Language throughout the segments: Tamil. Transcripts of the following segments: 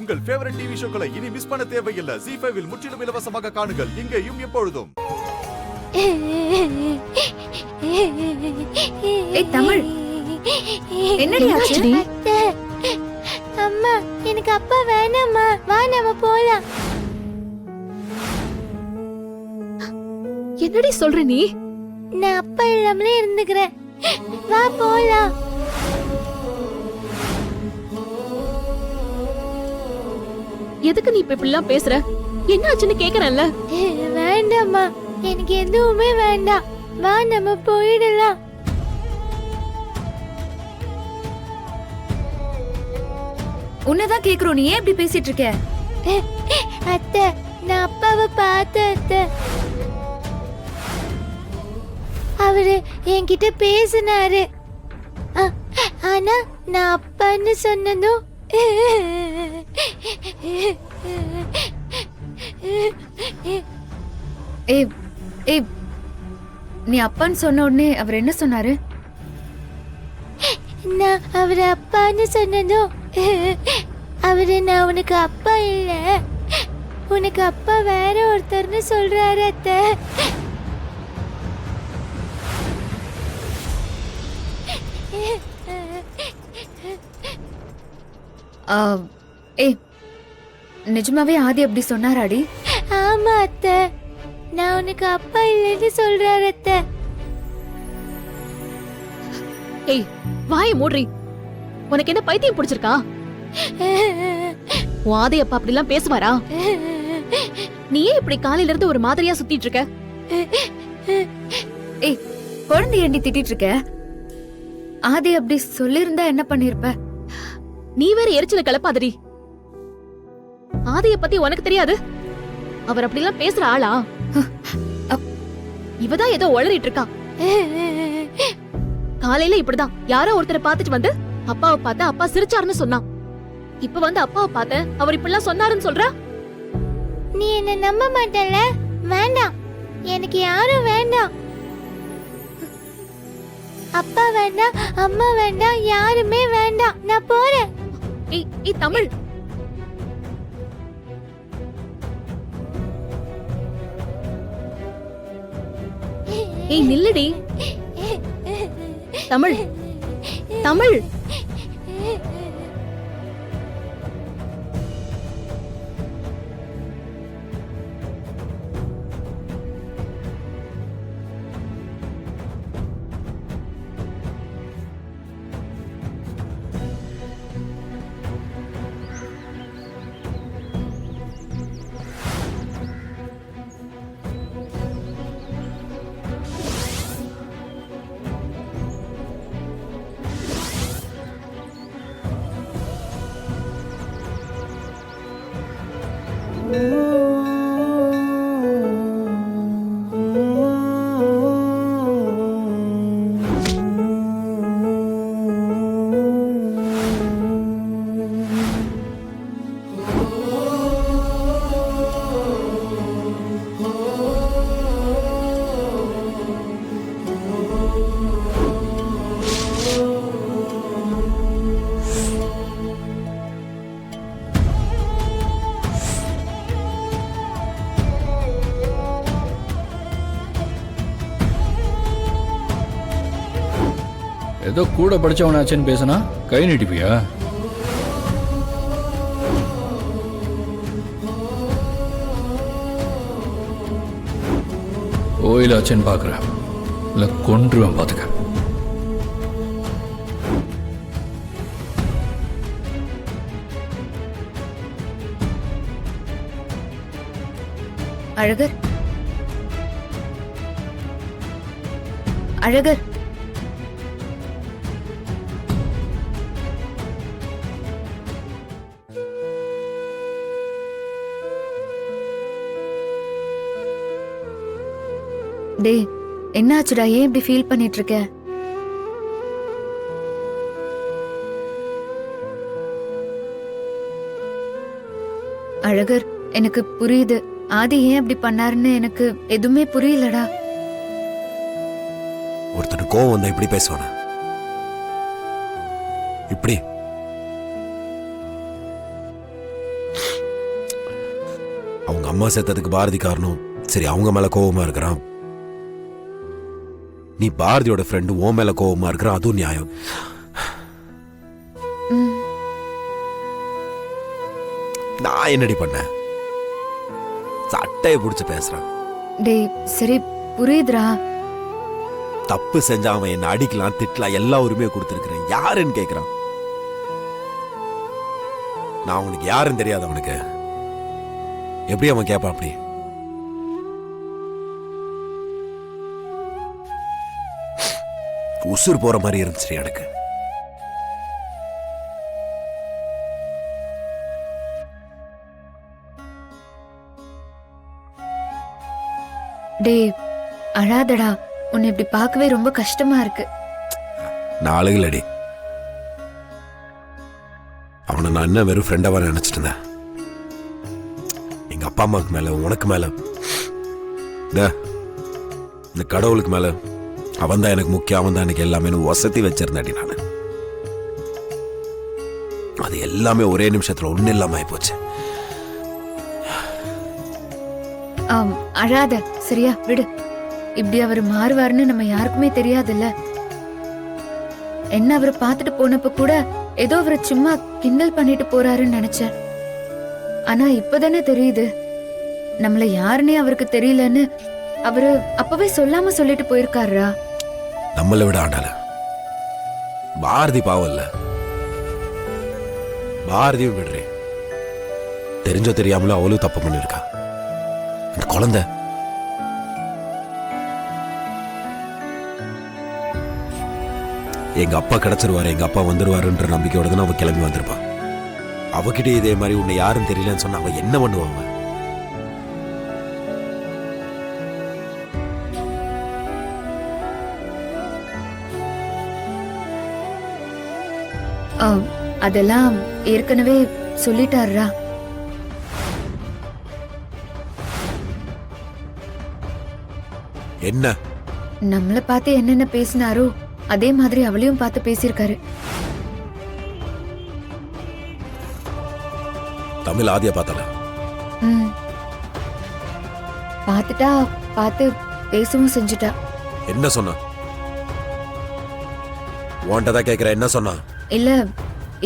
உங்கள் ஃபேவரட் டிவி ஷோக்களை இனி மிஸ் பண்ண தேவையில்லை. ஜீ5 இல் முற்றிலும் இலவசமாக காணுங்கள். இங்கேயும் எப்பொழுதும். ஏய் தமிழ், என்னடி ஆச்சு? அம்மா, எனக்கு அப்பா வேணாம்மா. வா நாம போலாம். என்னடி சொல்ற நீ? நான் அப்பா இல்லாமலே இருந்துக்கிறேன். வா போலாம். எதுக்கு நீ இப்ப இப்படிலாம் பேசுற? என்ன ஆச்சுன்னு கேக்குறேன்ல. வேண்டாம்மா, எனக்கு எதுவுமே வேண்டாம். வா நம்ம போயிடலாம். உன்னதான் கேக்குறோம், நீ ஏன் இப்படி பேசிட்டு இருக்க? அத்தை, நான் அப்பாவை பார்த்தேன் அத்தை. அவரு என்கிட்ட பேசினாரு. ஆனா நான் அப்பான்னு சொன்னதும் ஏய் ஏய், நீ அப்பான்னு சொன்ன உடனே அவர் என்ன சொன்னாரு? நான் அவரு அப்பான்னு சொன்னதும் அவரு நான் உனக்கு அப்பா இல்ல, உனக்கு அப்பா வேற ஒருத்தர்னு சொல்றாரு அத்தை. ஏய், நிஜமாவே ஆதி அப்படி சொன்னாராடி? ஆமா அத்தை, நான் உனக்கு அப்பா இல்லைன்னு சொல்றாரு அத்தை. ஏய் வாயை மூடுறி. உனக்கு என்ன பைத்தியம் பிடிச்சிருக்கா? உன் ஆதி அப்பா அப்படிலாம் பேசுவாரா? நீ ஏன் இப்படி காலையில இருந்து ஒரு மாதிரியா சுத்திட்டு இருக்க? ஏய், குழந்தை ஏண்டி திட்டிட்டு இருக்க? ஆதி அப்படி சொல்லிருந்தா என்ன பண்ணிருப்ப? நீ வேற எரிச்சல கிளப்பாதடி. ஆதிய பத்தி உனக்கு தெரியாது? அவர் அப்படிலாம் பேசுற ஆளா? இவதான் ஏதோ உளறிட்டு இருக்கா. காலையில இப்படிதான் யாரோ ஒருத்தரை பாத்துட்டு வந்து அப்பாவை பார்த்த அப்பா சிரிச்சாருன்னு சொன்னான். இப்ப வந்து அப்பாவை பார்த்த அவர் இப்படிலாம் சொன்னாருன்னு சொல்றா. நீ என்ன நம்ப மாட்டல? வேண்டாம், எனக்கு யாரும் வேண்டாம். அப்பா வேண்டாம், அம்மா வேண்டாம், யாருமே வேண்டாம். நான் போறேன். ஏய் தமிழ், ஏய் நில்லுடி. தமிழ் தமிழ், ஏதோ கூட படிச்சவனாச்சேன்னு பேசினா கை நீட்டிப்பியா? கோயிலாச்சேன்னு பார்க்குறேன், இல்லை கொன்றுவேன் பார்த்துக்க. அழகர் அழகர், டேய் என்னாச்சுடா? ஏன் இப்படி ஃபீல் பண்ணிட்டு இருக்க? அழகர், எனக்கு புரியுது. ஆதி ஏன் அப்படி பண்ணாருன்னு எனக்கு எதுவுமே புரியலடா. ஒருத்தனுக்கு கோவம் வந்தா இப்படி பேசுவானா? இப்படி அவங்க அம்மா செத்ததுக்கு பாரதி காரணம். சரி, அவங்க மேல கோவமா இருக்கிறான். நீ பாரதியோட ஃப்ரெண்டு, உன் மேல கோவமா இருக்கிறான், அதுவும் நியாயம். நான் என்னடி பண்ண? சட்டையை பிடிச்சு பேசுறான். டேய் சரி புரியுதுடா. தப்பு செஞ்சா அவன் என்ன அடிக்கலாம், திட்டலாம், எல்லா உரிமையும் கொடுத்துருக்கிறேன். யாருன்னு கேக்குறான். நான் அவனுக்கு யாருன்னு தெரியாது. அவனுக்கு எப்படி அவன் கேட்பான்? அப்படி உசுர் போற மாதிரி இருந்துச்சு எனக்கு. டேய் அழாதடா, உன்னை இப்படி பார்க்கவே ரொம்ப கஷ்டமா இருக்கு. நான் அழுகலடி. அவனை நான் என்ன வெறும் ஃப்ரெண்டாவா நினைச்சிட்டு இருந்தேன். எங்க அப்பா அம்மாவுக்கு மேல, உனக்கு மேல, இந்த கடவுளுக்கு மேல அவன் தான் எனக்கு முக்கியம், அவன் தான் எனக்கு எல்லாமே வசதி வச்சிருந்தாடி. நான் அது எல்லாமே ஒரே நிமிஷத்துல ஒண்ணு இல்லாம ஆயி போச்சு. அழாத சரியா, விடு. இப்படி அவர் மாறுவாருன்னு நம்ம யாருக்குமே தெரியாதுல்ல. என்ன அவரை பார்த்துட்டு போனப்ப கூட ஏதோ அவரை சும்மா கிண்டல் பண்ணிட்டு போறாருன்னு நினைச்சேன். ஆனா இப்பதானே தெரியுது நம்மள யாருன்னே அவருக்கு தெரியலன்னு. அவரு அப்பவே சொல்லாம சொல்லிட்டு போயிருக்காருடா. நம்மளை விட ஆண்டால பாரதி பாவம் இல்ல. பாரதியும் விடுறே, தெரிஞ்சோ தெரியாமல அவளும் தப்பு பண்ணிருக்கா. அந்த குழந்தை எங்க அப்பா கிடைச்சிருவாரு, எங்க அப்பா வந்துருவாருன்ற நம்பிக்கையோட தான் அவ கிளம்பி வந்திருப்பான். அவகிட்ட இதே மாதிரி உன்னை யாரும் தெரியலன்னு சொன்னா அவ என்ன பண்ணுவாங்க? அதெல்லாம் ஏற்கனவே சொல்லிட்டாருடா. என்ன நம்மள பார்த்து என்னென்ன பேசினாரோ அதே மாதிரி அவளையும் பார்த்து பேசியிருக்காரு. தமிழ் ஆதியா பார்த்தல பார்த்துட்டா, பார்த்து பேசவும் செஞ்சுட்டா. என்ன சொன்னா? உன்கிட்டதான் கேக்குற, என்ன சொன்னா? இல்ல,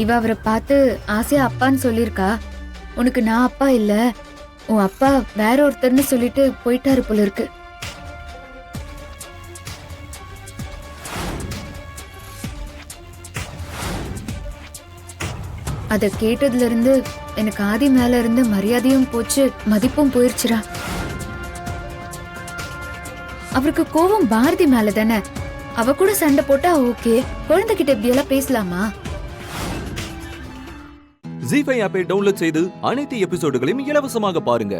இவ அவரை பார்த்து ஆசையா அப்பான்னு சொல்லிருக்கா. உனக்கு நான் அப்பா இல்ல, உன் அப்பா வேற ஒருத்தர்னு சொல்லிட்டு போயிட்டாரு போல இருக்கு. அத கேட்டதுல இருந்து எனக்கு ஆதி மேல இருந்து மரியாதையும் போச்சு, மதிப்பும் போயிருச்சுடா. அவருக்கு கோபம் பாரதி மேல தானே. அவ கூட சண்டை போட்டா ஓகே, குழந்தைகிட்ட இப்படி எல்லாம் பேசலாமா? ஜீ5 ஆப்பை டவுன்லோட் செய்து அனைத்து எபிசோடுகளையும் இலவசமாக பாருங்க.